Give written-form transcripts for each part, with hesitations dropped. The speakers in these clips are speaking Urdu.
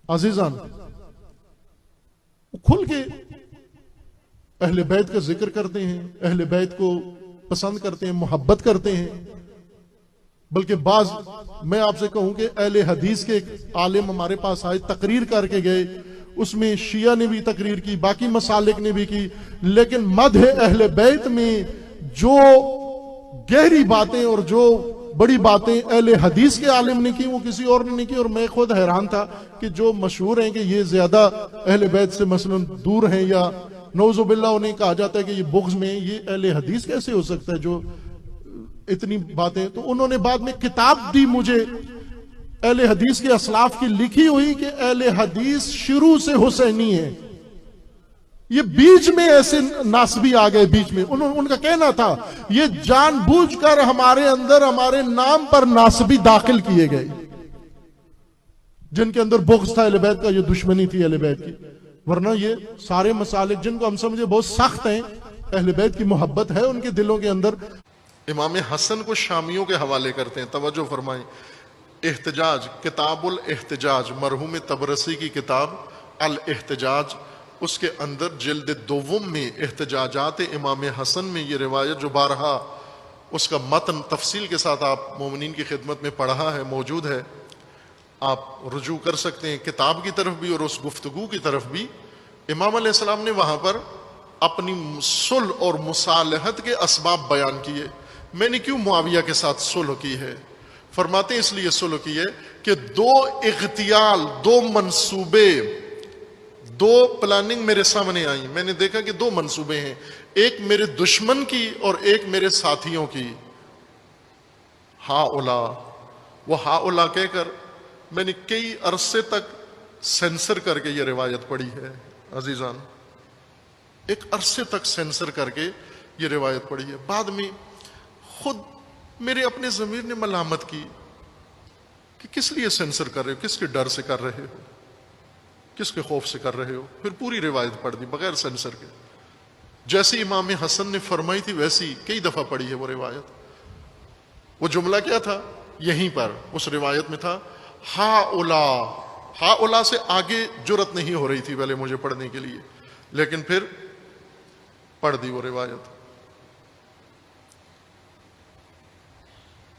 عزیزان کھل کے اہل بیت کا ذکر کرتے ہیں، اہل بیت کو پسند کرتے ہیں، محبت کرتے ہیں، بلکہ بعض میں آپ سے کہوں کہ اہل حدیث کے ایک عالم ہمارے پاس آئے، تقریر کر کے گئے، اس میں شیعہ نے بھی تقریر کی، باقی مسالک نے بھی کی، لیکن مدح اہل بیت میں جو گہری باتیں اور جو بڑی باتیں اہل حدیث کے عالم نے کی وہ کسی اور نے نہیں کی. اور میں خود حیران تھا کہ جو مشہور ہیں کہ یہ زیادہ اہل بیت سے مثلا دور ہیں، یا نعوذ باللہ انہیں کہا جاتا ہے کہ یہ بغض میں، یہ اہل حدیث کیسے ہو سکتا ہے جو اتنی باتیں. تو انہوں نے بعد میں کتاب دی مجھے اہل حدیث کے اسلاف کی، لکھی ہوئی کہ اہل حدیث شروع سے حسینی ہے. یہ بیچ میں ایسے ناسبی آ گئے بیچ میں. ان کا کہنا تھا یہ جان بوجھ کر ہمارے اندر ہمارے نام پر ناسبی داخل کیے گئے، جن کے اندر بغض تھا اہل بیت کا، یہ دشمنی تھی اہل بیت کی. ورنہ یہ سارے مسالک جن کو ہم سمجھے بہت سخت ہیں، اہل بیت کی محبت ہے ان کے دلوں کے اندر. امام حسن کو شامیوں کے حوالے کرتے ہیں، توجہ فرمائیں. احتجاج، کتاب الاحتجاج، مرحوم طبرسی کی کتاب الاحتجاج، اس کے اندر جلد دوم میں احتجاجات امام حسن میں یہ روایت جو بارہا اس کا متن تفصیل کے ساتھ آپ مومنین کی خدمت میں پڑھا ہے، موجود ہے، آپ رجوع کر سکتے ہیں کتاب کی طرف بھی اور اس گفتگو کی طرف بھی. امام علیہ السلام نے وہاں پر اپنی صلح اور مصالحت کے اسباب بیان کیے. میں نے کیوں معاویہ کے ساتھ صلح کی ہے؟ فرماتے ہیں اس لیے صلح کی ہے کہ دو اغتیال، دو منصوبے، دو پلاننگ میرے سامنے آئی. میں نے دیکھا کہ دو منصوبے ہیں، ایک میرے دشمن کی اور ایک میرے ساتھیوں کی. ہا اولا، وہ ہا اولا کہہ کر میں نے کئی عرصے تک سینسر کر کے یہ روایت پڑھی ہے. عزیزان ایک عرصے تک سینسر کر کے یہ روایت پڑھی ہے. بعد میں خود میرے اپنے ضمیر نے ملامت کی کہ کس لیے سینسر کر رہے ہو، کس کے ڈر سے کر رہے ہو، کس کے خوف سے کر رہے ہو. پھر پوری روایت پڑھ دی بغیر سینسر کے. جیسی امام حسن نے فرمائی تھی ویسی کئی دفعہ پڑھی ہے وہ روایت. وہ جملہ کیا تھا؟ یہیں پر اس روایت میں تھا ہا اولا. ہا اولا سے آگے جرت نہیں ہو رہی تھی پہلے مجھے پڑھنے کے لیے، لیکن پھر پڑھ دی وہ روایت.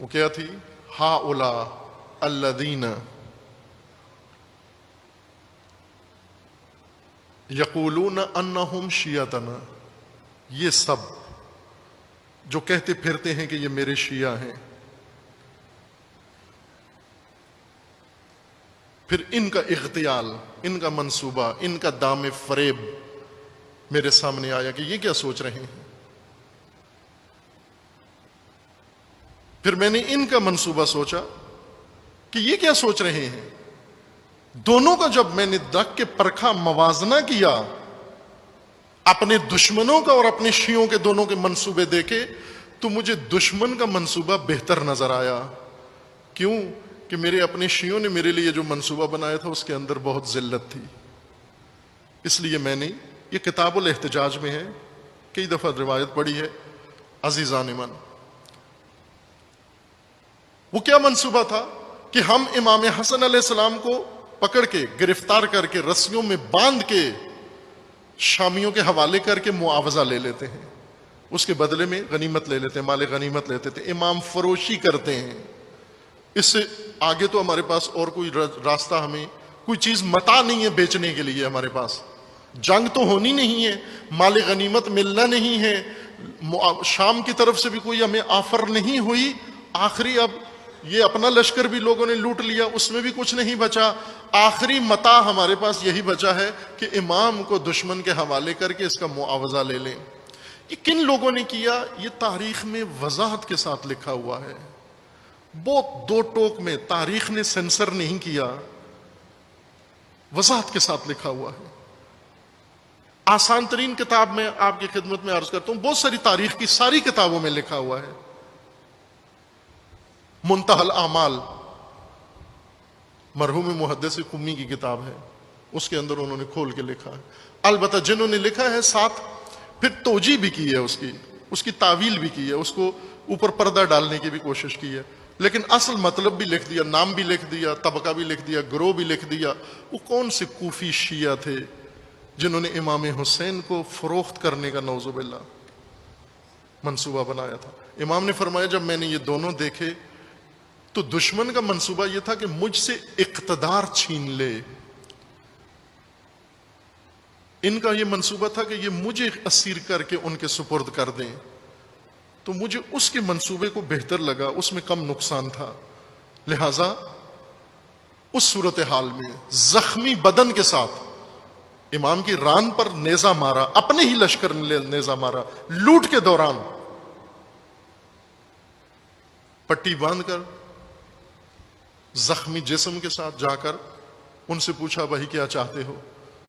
وہ کیا تھی؟ ہا اولا الذین یقولون انہم شیعتنا، یہ سب جو کہتے پھرتے ہیں کہ یہ میرے شیعہ ہیں. پھر ان کا اغتیال، ان کا منصوبہ، ان کا دام فریب میرے سامنے آیا کہ یہ کیا سوچ رہے ہیں. پھر میں نے ان کا منصوبہ سوچا کہ یہ کیا سوچ رہے ہیں. دونوں کا جب میں نے دق کے پرکھا، موازنہ کیا، اپنے دشمنوں کا اور اپنے شیعوں کے دونوں کے منصوبے دیکھے، تو مجھے دشمن کا منصوبہ بہتر نظر آیا. کیوں؟ کہ میرے اپنے شیعوں نے میرے لیے جو منصوبہ بنایا تھا اس کے اندر بہت ذلت تھی. اس لیے میں نے یہ کتاب الاحتجاج میں ہے، کئی دفعہ روایت پڑھی ہے. عزیزان من، وہ کیا منصوبہ تھا کہ ہم امام حسن علیہ السلام کو پکڑ کے، گرفتار کر کے، رسیوں میں باندھ کے شامیوں کے حوالے کر کے معاوضہ لے لیتے ہیں. اس کے بدلے میں غنیمت لے لیتے ہیں، مال غنیمت لیتے تھے، امام فروشی کرتے ہیں. اس سے آگے تو ہمارے پاس اور کوئی راستہ، ہمیں کوئی چیز متاع نہیں ہے بیچنے کے لیے. ہمارے پاس جنگ تو ہونی نہیں ہے، مال غنیمت ملنا نہیں ہے، شام کی طرف سے بھی کوئی ہمیں آفر نہیں ہوئی. آخری اب یہ اپنا لشکر بھی لوگوں نے لوٹ لیا، اس میں بھی کچھ نہیں بچا. آخری متاع ہمارے پاس یہی بچا ہے کہ امام کو دشمن کے حوالے کر کے اس کا معاوضہ لے لیں. یہ کن لوگوں نے کیا؟ یہ تاریخ میں وضاحت کے ساتھ لکھا ہوا ہے، بہت دو ٹوک میں. تاریخ نے سینسر نہیں کیا، وضاحت کے ساتھ لکھا ہوا ہے. آسان ترین کتاب میں آپ کی خدمت میں عرض کرتا ہوں، بہت ساری تاریخ کی ساری کتابوں میں لکھا ہوا ہے. منتہی الاعمال مرحوم محدث قمی کی کتاب ہے، اس کے اندر انہوں نے کھول کے لکھا ہے. البتہ جنہوں نے لکھا ہے ساتھ پھر توجیہ بھی کی ہے، اس کی تعویل بھی کی ہے، اس کو اوپر پردہ ڈالنے کی بھی کوشش کی ہے، لیکن اصل مطلب بھی لکھ دیا، نام بھی لکھ دیا، طبقہ بھی لکھ دیا، گروہ بھی لکھ دیا۔ وہ کون سے کوفی شیعہ تھے جنہوں نے امام حسین کو فروخت کرنے کا نعوذ باللہ منصوبہ بنایا تھا؟ امام نے فرمایا جب میں نے یہ دونوں دیکھے تو دشمن کا منصوبہ یہ تھا کہ مجھ سے اقتدار چھین لے، ان کا یہ منصوبہ تھا کہ یہ مجھے اسیر کر کے ان کے سپرد کر دیں، تو مجھے اس کے منصوبے کو بہتر لگا، اس میں کم نقصان تھا، لہذا اس صورتحال میں زخمی بدن کے ساتھ امام کی ران پر نیزہ مارا، اپنے ہی لشکر نے نیزہ مارا، لوٹ کے دوران پٹی باندھ کر زخمی جسم کے ساتھ جا کر ان سے پوچھا بھائی کیا چاہتے ہو؟